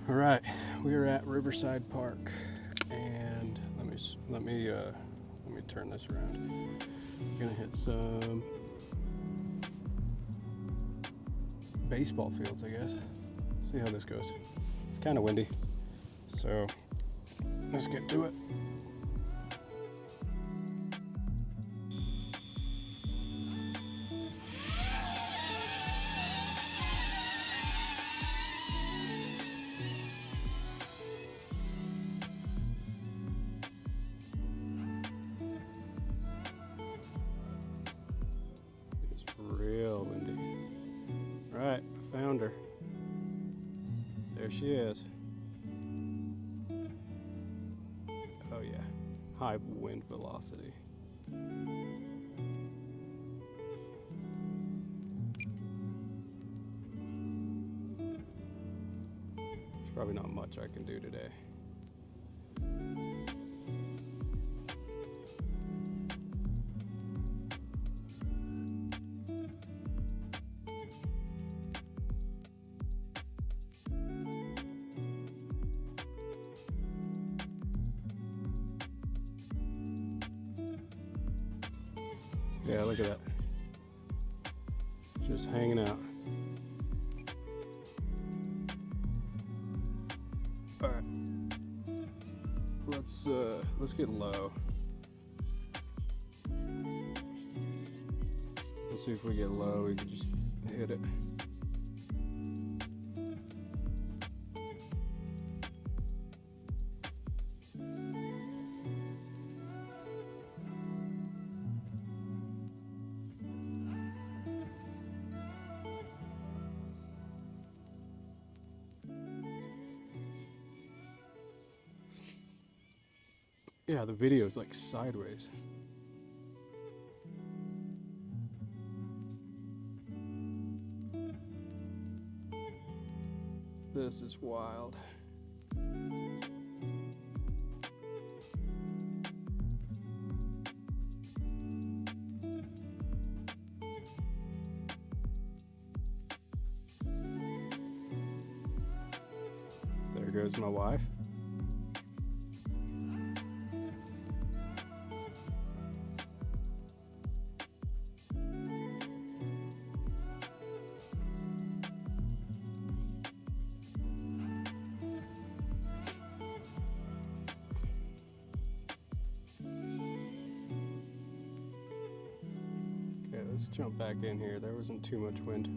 All right, we are at Riverside Park, and let me turn this around. I'm gonna hit some baseball fields, I guess. See how this goes. It's kind of windy, so let's get to it. Real windy. All right, I found her. There she is. Oh yeah, high wind velocity. There's probably not much I can do today. Yeah, look at that. Just hanging out. All right. Let's get low. We'll see if we get low, we can just hit it. Yeah, the video is like sideways. This is wild. There goes my wife. Okay, let's jump back in here. There wasn't too much wind.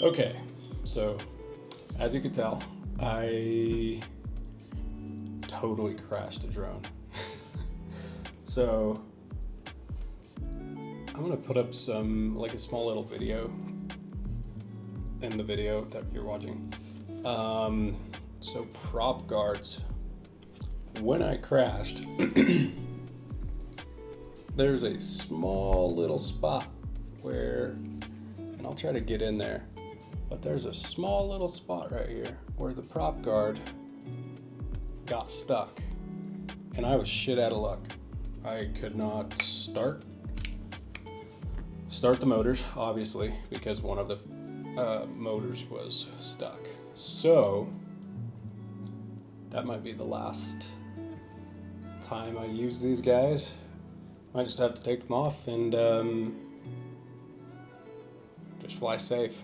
Okay, so as you can tell, I totally crashed the drone. So I'm gonna put up like a small little video in the video that you're watching. So prop guards, when I crashed, there's a small little spot where, and I'll try to get in there, but there's a small little spot right here where the prop guard got stuck, and I was shit out of luck. I could not start the motors, obviously, because one of the motors was stuck. So that might be the last time I use these guys. I just have to take them off and just fly safe.